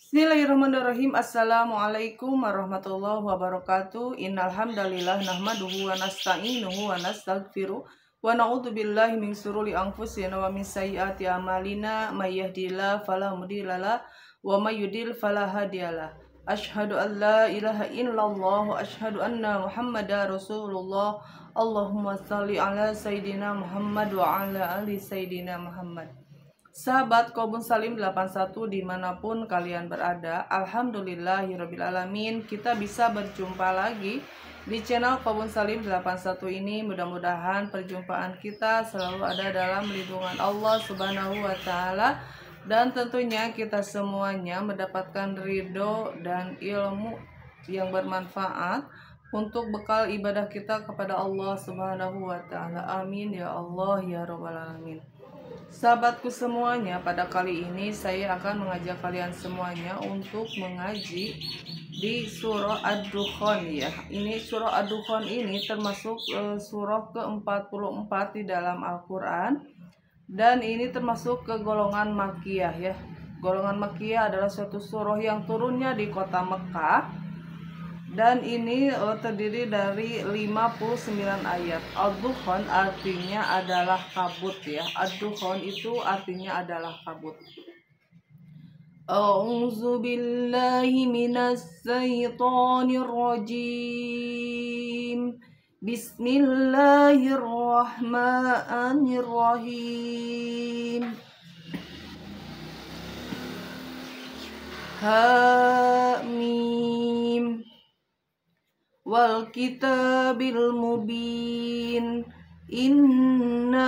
Bismillahirrahmanirrahim. Assalamualaikum warahmatullahi wabarakatuh. Innal hamdalillah nahmaduhu wa nasta'inuhu wa nastaghfiruh wa na'udzu billahi min shururi anfusina wa min sayyiati a'malina may yahdihillahu fala mudhillalah wa may yudhlil fala hadiyalah. Asyhadu an la ilaha illallah wa asyhadu anna Muhammadar Rasulullah. Allahumma shalli ala sayidina Muhammad wa ala ali sayidina Muhammad. Sahabat Kobun Salim 81 dimanapun kalian berada, alhamdulillahirrabbilalamin, kita bisa berjumpa lagi di channel Kobun Salim 81 ini. Mudah-mudahan perjumpaan kita selalu ada dalam lindungan Allah Subhanahu wa Ta'ala, dan tentunya kita semuanya mendapatkan ridho dan ilmu yang bermanfaat untuk bekal ibadah kita kepada Allah Subhanahu wa Ta'ala. Amin ya Allah ya Rabbal Alamin. Sahabatku semuanya, pada kali ini saya akan mengajak kalian semuanya untuk mengaji di surah Ad-Dukhan ya. Ini surah Ad-Dukhan ini termasuk surah ke-44 di dalam Al-Quran, dan ini termasuk ke golongan Makkiyah ya. Golongan Makkiyah adalah suatu surah yang turunnya di kota Mekah, dan ini terdiri dari 59 ayat. Ad-Dukhan artinya adalah kabut ya. Ad-Dukhan itu artinya adalah kabut. A'udzu billahi minas syaitonir rajim. Bismillahirrahmanirrahim. Hamim wal kitabil mubin, inna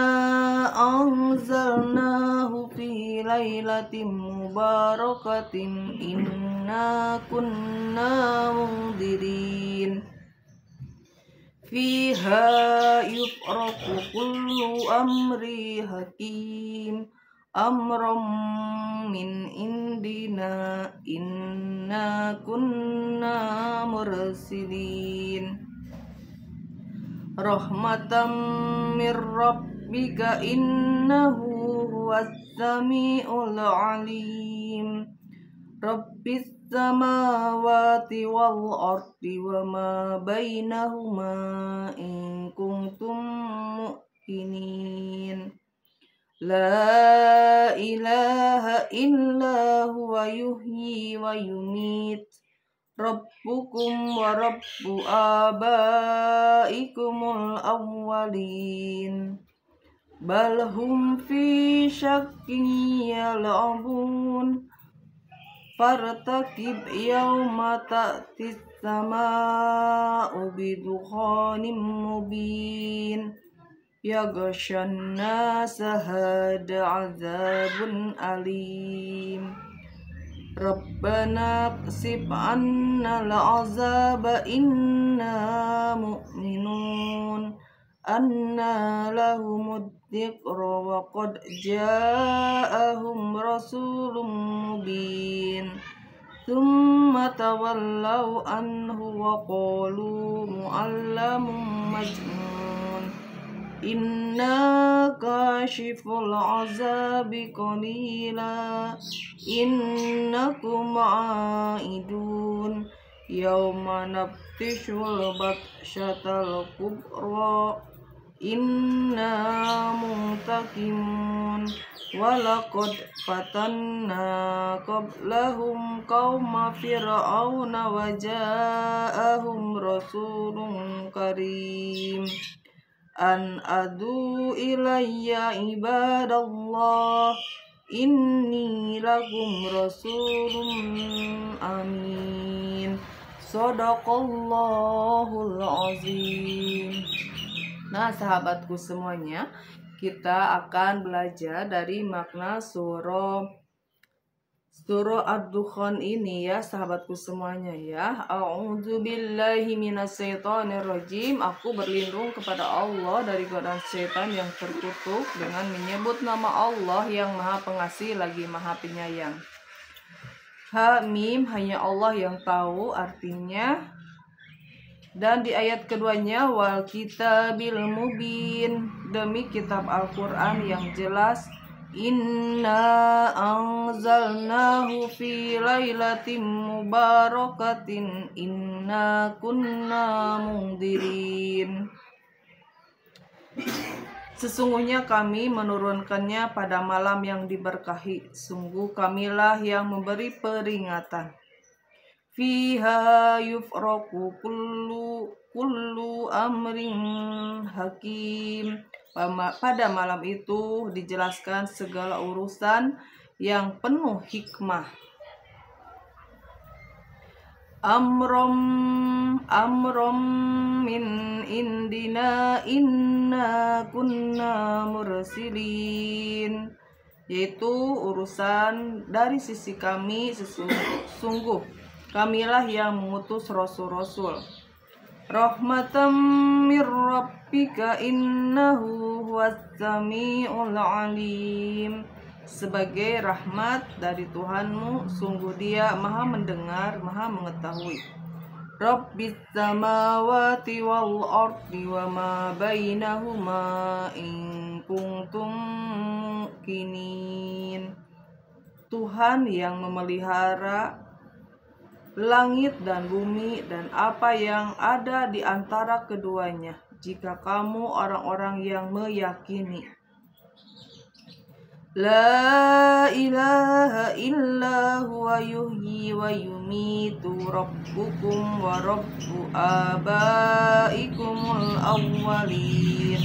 anzalnahu fi lailatin mubarakatin, inna kunna mundirin, fiha yufraqu kullu amri hakim, amram min indina, inna kunna mursilin, rahmatan mir rabbika innahu huwas sami'ul alim, rabbis samawati wal ardi wa ma bainahuma in kuntum muqinin. La ilaha illa huwa yuhyi wa yumit, rabbukum wa rabbu abaikumul awwalin, bal hum fi syakkin yal'abun, fartaqib yawma ta'tis sama'u bidukhanim mubin, yaghshan nasa hada azabun alim, Rabbana qsib anna al-azaba inna mu'minun, anna lahumud dhikra wa qad ja'ahum rasulun mubin, thumma tawallaw anhu wa qalu mu'allamun majnun, inna kashiful azabi qalila, innakum aidun, yawma nabtishul batshatal kubra, inna muntakimun, walaqad fatanna qablahum qauma fir'auna wa ja'ahum rasulun karim, an adu ilayya ibadallah, inni lakum rasulun amin. Shadaqallahul azim. Nah, sahabatku semuanya, kita akan belajar dari makna surah Ad-Dukhan ini ya, sahabatku semuanya ya. A'udzu billahi minasyaitonir rajim. Aku berlindung kepada Allah dari godaan setan yang terkutuk dengan menyebut nama Allah yang Maha Pengasih lagi Maha Penyayang. Hamim, hanya Allah yang tahu artinya. Dan di ayat keduanya, wal kitabil mubin, demi kitab Al-Quran yang jelas, Inna anzalnahu fi lailatin mubarakatin inna kunna mundirin. Sesungguhnya kami menurunkannya pada malam yang diberkahi. Sungguh kamilah yang memberi peringatan. Fiha yufraku kullu amrin hakim. Pada malam itu dijelaskan segala urusan yang penuh hikmah. Amrom min indina inna kunna mursilin, yaitu urusan dari sisi kami, sungguh kamilah yang mengutus rasul-rasul. Rahmatan mir rabbika innahu huwas samiul alim, sebagai rahmat dari Tuhanmu, sungguh Dia Maha mendengar, Maha mengetahui. Rabbis samawati wal ardi wa ma bainahuma in kuntum muqinin. Tuhan yang memelihara langit dan bumi dan apa yang ada di antara keduanya, jika kamu orang-orang yang meyakini. La ilaha illa huwa yuhyi wa yumitu rabbukum wa rabbu abaikumul awwalin.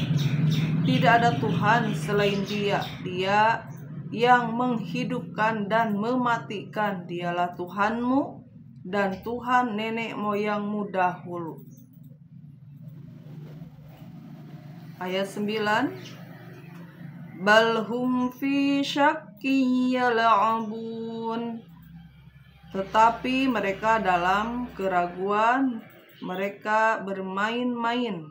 Tidak ada Tuhan selain Dia. Dia yang menghidupkan dan mematikan. Dialah Tuhanmu dan Tuhan nenek moyangmu dahulu. Ayat 9. Balhum fi syakki yal'abun. Tetapi mereka dalam keraguan, mereka bermain-main.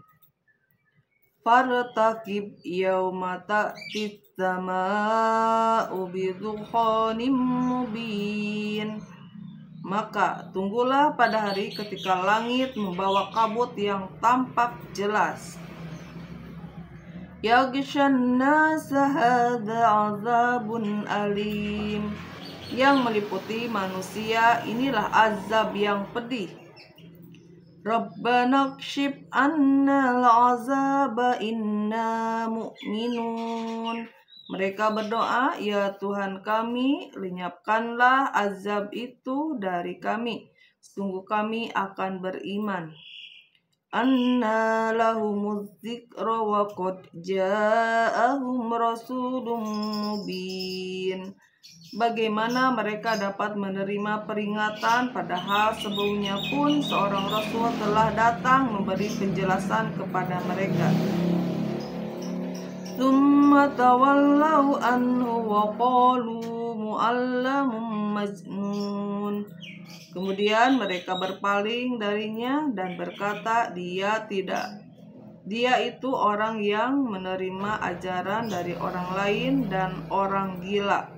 Fartaqib yauma ta'tis sama'u bidukhanim mubin. Maka tunggulah pada hari ketika langit membawa kabut yang tampak jelas. Yaghshan nasa hadza azabun alim, yang meliputi manusia inilah azab yang pedih. Rabbana kshif anna al-azaba inna mu'minun. Mereka berdoa, ya Tuhan kami, lenyapkanlah azab itu dari kami. Sungguh kami akan beriman. Anna lahumuz zikra wa qad ja'ahum rasulun mubin. Bagaimana mereka dapat menerima peringatan padahal sebelumnya pun seorang rasul telah datang memberi penjelasan kepada mereka. Tsumma tawallau anhu wa qalu mu'allamun majnun. Kemudian mereka berpaling darinya dan berkata, dia itu orang yang menerima ajaran dari orang lain dan orang gila.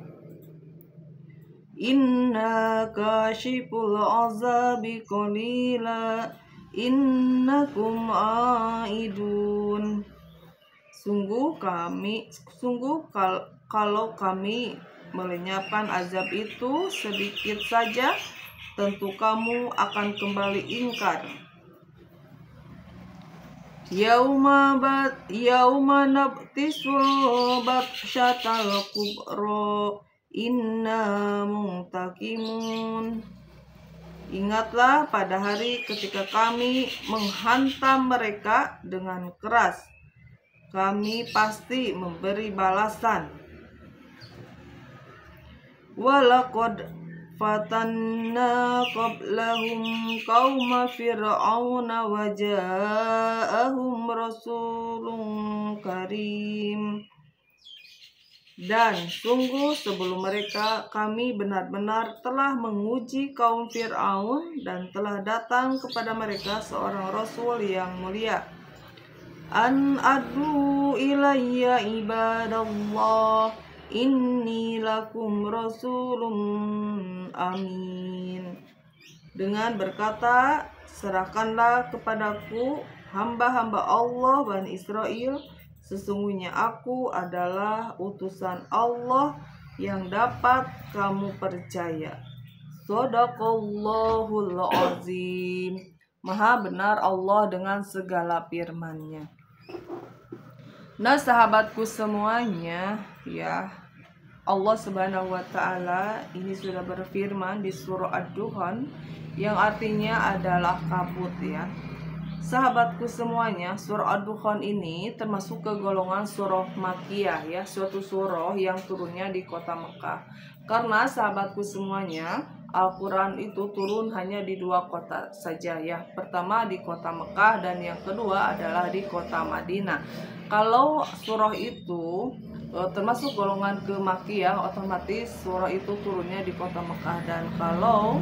Inna kashiful azabi qalila innakum aidun. Kalau kami melenyapkan azab itu sedikit saja, tentu kamu akan kembali ingkar. Yauma nabtisul batsyatal kubra inna muntakimun. Ingatlah pada hari ketika kami menghantam mereka dengan keras. Kami pasti memberi balasan. Walaqad fatanna qablahum qauma fir'auna wa ja'ahum rasulun karim. Dan sungguh sebelum mereka kami benar-benar telah menguji kaum Fir'aun dan telah datang kepada mereka seorang rasul yang mulia. An adu ilayya ibadallah inni lakum rasulun amin. Dengan berkata, serahkanlah kepadaku hamba-hamba Allah Bani Israel, Sesungguhnya aku adalah utusan Allah yang dapat kamu percaya. Shadaqallahul azim. Maha benar Allah dengan segala firman-Nya. Nah, sahabatku semuanya, ya, Allah Subhanahu wa taala ini sudah berfirman di surah Ad-Dukhan yang artinya adalah kabut, ya. Sahabatku semuanya, surah Ad-Dukhan ini termasuk ke golongan surah Makkiyah, ya, suatu surah yang turunnya di kota Mekah. Karena sahabatku semuanya, Al-Quran itu turun hanya di 2 kota saja, ya. Pertama di kota Mekah dan yang kedua adalah di kota Madinah. Kalau surah itu termasuk golongan ke Makkiyah, otomatis surah itu turunnya di kota Mekah. Dan kalau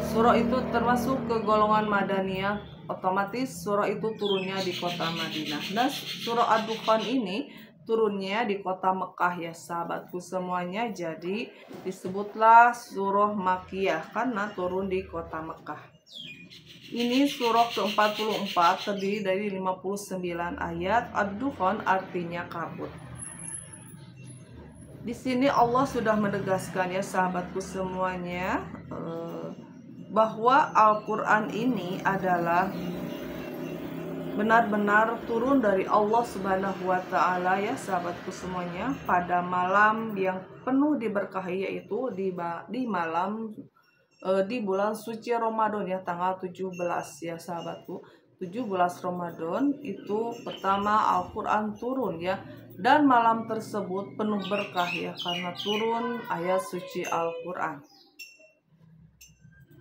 surah itu termasuk ke golongan Madaniyah, otomatis surah itu turunnya di kota Madinah. Nah, surah Ad-Dukhan ini turunnya di kota Mekah, ya sahabatku semuanya. Jadi disebutlah surah Makkiyah karena turun di kota Mekah. Ini surah ke-44 terdiri dari 59 ayat. Ad-Dukhan artinya kabut. Di sini Allah sudah menegaskan, ya sahabatku semuanya, bahwa Al-Quran ini adalah benar-benar turun dari Allah Subhanahu wa taala, ya sahabatku semuanya, pada malam yang penuh diberkahi, yaitu di malam di bulan suci Ramadan, ya, tanggal 17, ya sahabatku. 17 Ramadan itu pertama Al-Quran turun, ya, dan malam tersebut penuh berkah, ya, karena turun ayat suci Al-Quran.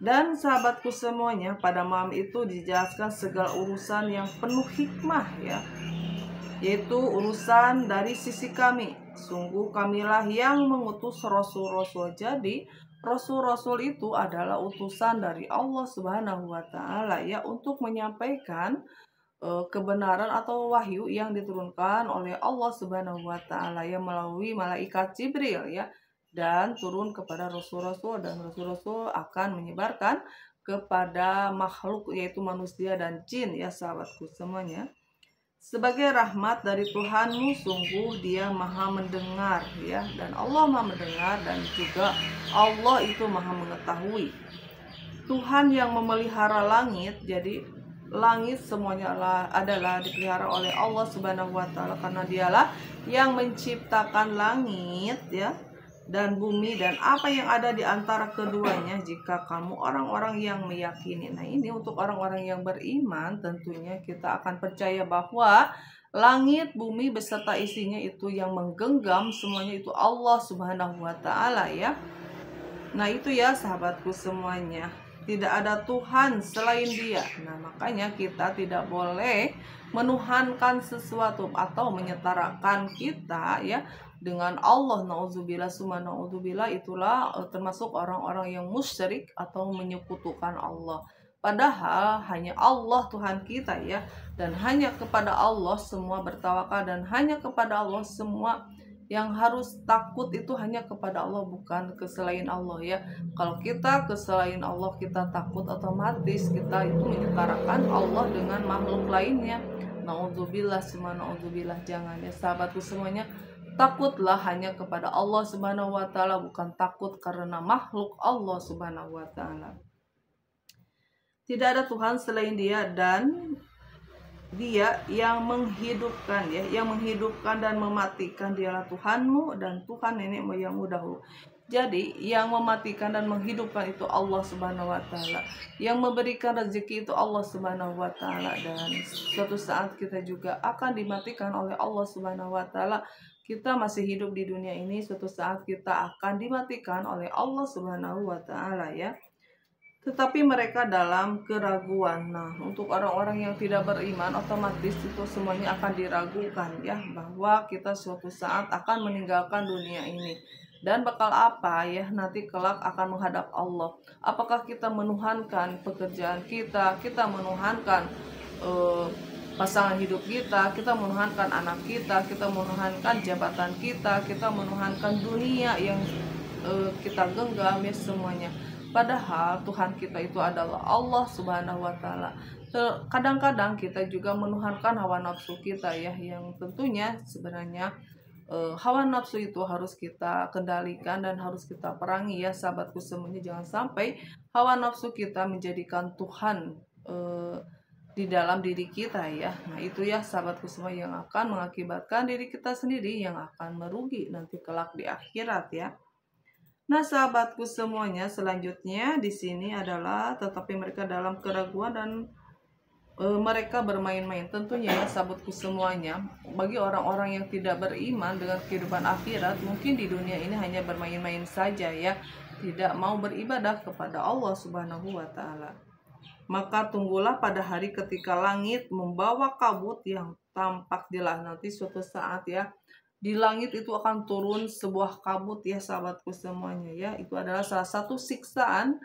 Dan sahabatku semuanya, pada malam itu dijelaskan segala urusan yang penuh hikmah, ya, yaitu urusan dari sisi kami. Sungguh kamilah yang mengutus rasul-rasul. Jadi rasul-rasul itu adalah utusan dari Allah Subhanahu wa taala, ya, untuk menyampaikan kebenaran atau wahyu yang diturunkan oleh Allah Subhanahu wa taala, ya, melalui malaikat Jibril, ya, dan turun kepada rasul-rasul, dan rasul-rasul akan menyebarkan kepada makhluk, yaitu manusia dan jin, ya sahabatku semuanya. Sebagai rahmat dari Tuhanmu, sungguh Dia Maha mendengar, ya, dan Allah Maha mendengar, dan juga Allah itu Maha mengetahui. Tuhan yang memelihara langit, jadi langit semuanya adalah dipelihara oleh Allah Subhanahu wa taala, karena Dialah yang menciptakan langit, ya, dan bumi dan apa yang ada di antara keduanya, jika kamu orang-orang yang meyakini. Nah, ini untuk orang-orang yang beriman, tentunya kita akan percaya bahwa langit, bumi beserta isinya itu yang menggenggam semuanya itu Allah Subhanahu wa taala, ya. Nah, itu, ya sahabatku semuanya, tidak ada Tuhan selain Dia. Nah, makanya kita tidak boleh menuhankan sesuatu atau menyetarakan kita, ya, dengan Allah. Nauzubillah summa nauzubillah, itulah termasuk orang-orang yang musyrik atau menyekutukan Allah. Padahal hanya Allah Tuhan kita, ya, dan hanya kepada Allah semua bertawakal, dan hanya kepada Allah semua yang harus takut, itu hanya kepada Allah, bukan ke selain Allah, ya. Kalau kita ke selain Allah, kita takut, otomatis kita itu menyetarakan Allah dengan makhluk lainnya. Nauzubillah summa nauzubillah, jangan, ya sahabatku semuanya. Takutlah hanya kepada Allah Subhanahu wa taala, bukan takut karena makhluk Allah Subhanahu wa taala. Tidak ada Tuhan selain Dia, dan Dia yang menghidupkan, ya, yang menghidupkan dan mematikan. Dialah Tuhanmu dan Tuhan nenek moyangmu dahulu. Jadi yang mematikan dan menghidupkan itu Allah Subhanahu wa taala. Yang memberikan rezeki itu Allah Subhanahu wa taala, dan suatu saat kita juga akan dimatikan oleh Allah Subhanahu wa taala. Kita masih hidup di dunia ini, suatu saat kita akan dimatikan oleh Allah Subhanahu wa taala, ya. Tetapi mereka dalam keraguan. Nah, untuk orang-orang yang tidak beriman, otomatis itu semuanya akan diragukan, ya, bahwa kita suatu saat akan meninggalkan dunia ini. Dan bakal apa, ya, nanti kelak akan menghadap Allah. Apakah kita menuhankan pekerjaan kita menuhankan pasangan hidup kita menuhankan anak kita menuhankan jabatan kita menuhankan dunia yang kita genggam, ya, semuanya. Padahal Tuhan kita itu adalah Allah Subhanahu wa taala. Kadang-kadang kita juga menuhankan hawa nafsu kita ya, yang tentunya sebenarnya hawa nafsu itu harus kita kendalikan dan harus kita perangi ya sahabatku semuanya. Jangan sampai hawa nafsu kita menjadikan Tuhan di dalam diri kita ya. Nah itu ya sahabatku semua yang akan mengakibatkan diri kita sendiri yang akan merugi nanti kelak di akhirat ya. Nah sahabatku semuanya, selanjutnya di sini adalah tetapi mereka dalam keraguan dan mereka bermain-main. Tentunya ya sahabatku semuanya, bagi orang-orang yang tidak beriman dengan kehidupan akhirat, mungkin di dunia ini hanya bermain-main saja ya, tidak mau beribadah kepada Allah Subhanahu wa taala. Maka tunggulah pada hari ketika langit membawa kabut yang tampak jelas. Nanti suatu saat ya, di langit itu akan turun sebuah kabut ya sahabatku semuanya ya. Itu adalah salah satu siksaan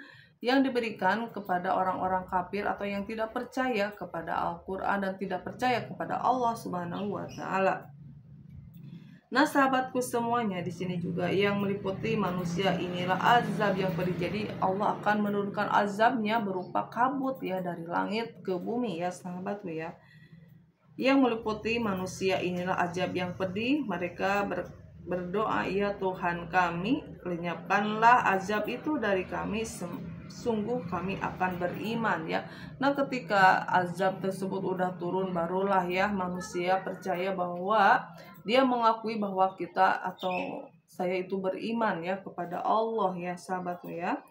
yang diberikan kepada orang-orang kafir atau yang tidak percaya kepada Al-Quran dan tidak percaya kepada Allah Subhanahu wa taala. Nah, sahabatku semuanya, di sini juga yang meliputi manusia inilah azab yang pedih. Jadi Allah akan menurunkan azabnya berupa kabut ya dari langit ke bumi ya sahabatku ya. Yang meliputi manusia inilah azab yang pedih. Mereka berdoa, ya Tuhan kami, lenyapkanlah azab itu dari kami, sungguh kami akan beriman ya. Nah ketika azab tersebut udah turun, barulah ya manusia percaya bahwa dia mengakui bahwa kita atau saya itu beriman ya kepada Allah ya sahabatku ya.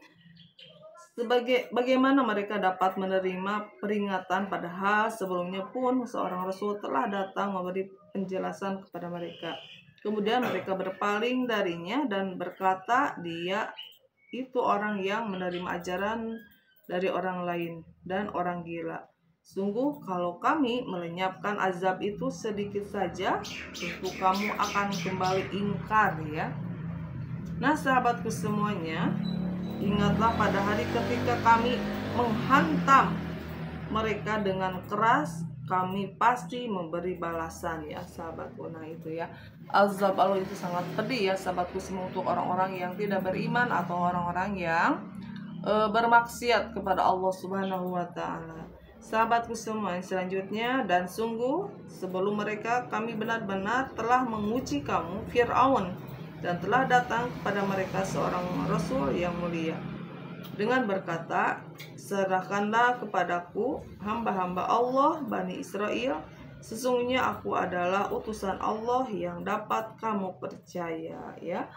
Bagaimana mereka dapat menerima peringatan padahal sebelumnya pun seorang rasul telah datang memberi penjelasan kepada mereka. Kemudian mereka berpaling darinya dan berkata, dia itu orang yang menerima ajaran dari orang lain dan orang gila. Sungguh kalau kami melenyapkan azab itu sedikit saja, tentu kamu akan kembali ingkar ya. Nah sahabatku semuanya, ingatlah pada hari ketika kami menghantam mereka dengan keras, kami pasti memberi balasan ya sahabatku. Nah itu ya, azab Allah itu sangat pedih ya sahabatku semua untuk orang-orang yang tidak beriman atau orang-orang yang bermaksiat kepada Allah Subhanahu wa taala. Sahabatku semua, selanjutnya, dan sungguh sebelum mereka kami benar-benar telah menguji kamu Fir'aun, dan telah datang kepada mereka seorang rasul yang mulia dengan berkata, serahkanlah kepadaku hamba-hamba Allah Bani Israel, sesungguhnya aku adalah utusan Allah yang dapat kamu percaya ya.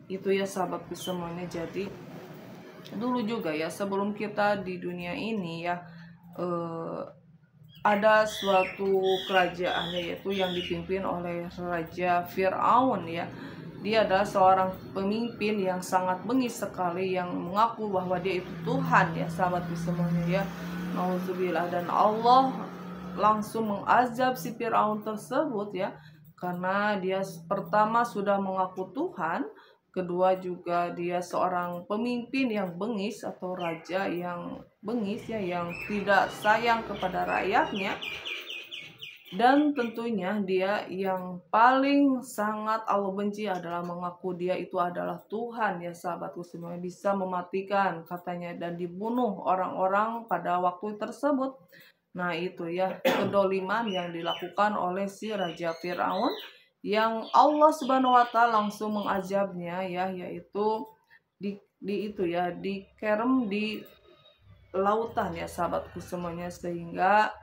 Itu ya sahabatku semuanya. Jadi dulu juga ya sebelum kita di dunia ini ya, ada suatu kerajaan yaitu yang dipimpin oleh Raja Fir'aun ya. Dia adalah seorang pemimpin yang sangat bengis sekali, yang mengaku bahwa dia itu Tuhan ya sahabatku semuanya ya. Nauzubillah. Dan Allah langsung mengazab si Fir'aun tersebut ya, karena dia pertama sudah mengaku Tuhan, kedua juga dia seorang pemimpin yang bengis atau raja yang bengis ya, yang tidak sayang kepada rakyatnya. Dan tentunya dia yang paling sangat Allah benci adalah mengaku dia itu adalah Tuhan ya sahabatku semuanya, bisa mematikan katanya dan dibunuh orang-orang pada waktu tersebut. Nah itu ya kedoliman yang dilakukan oleh si Raja Fir'aun yang Allah Subhanahu wa taala langsung mengazabnya ya, yaitu di itu ya, dikerem di lautan ya sahabatku semuanya, sehingga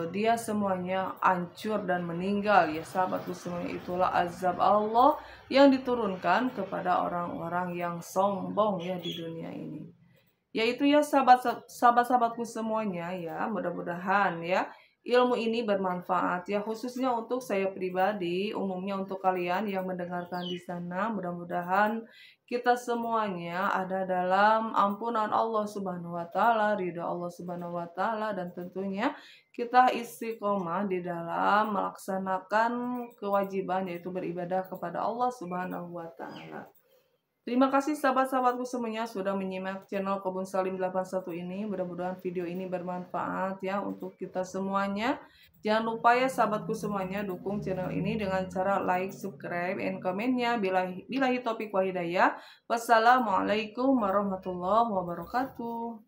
dia semuanya hancur dan meninggal ya sahabatku semuanya. Itulah azab Allah yang diturunkan kepada orang-orang yang sombong ya di dunia ini. Yaitu ya sahabat-sahabatku semuanya ya, mudah-mudahan ya ilmu ini bermanfaat ya, khususnya untuk saya pribadi, umumnya untuk kalian yang mendengarkan di sana. Mudah-mudahan kita semuanya ada dalam ampunan Allah Subhanahu wa taala, ridha Allah Subhanahu wa taala, dan tentunya kita istiqomah di dalam melaksanakan kewajiban yaitu beribadah kepada Allah Subhanahu wa taala. Terima kasih sahabat-sahabatku semuanya sudah menyimak channel Kebun Salim 81 ini. Mudah-mudahan video ini bermanfaat ya untuk kita semuanya. Jangan lupa ya sahabatku semuanya dukung channel ini dengan cara like, subscribe, and komennya. Bilahi taufiq wal hidayah. Wassalamualaikum warahmatullahi wabarakatuh.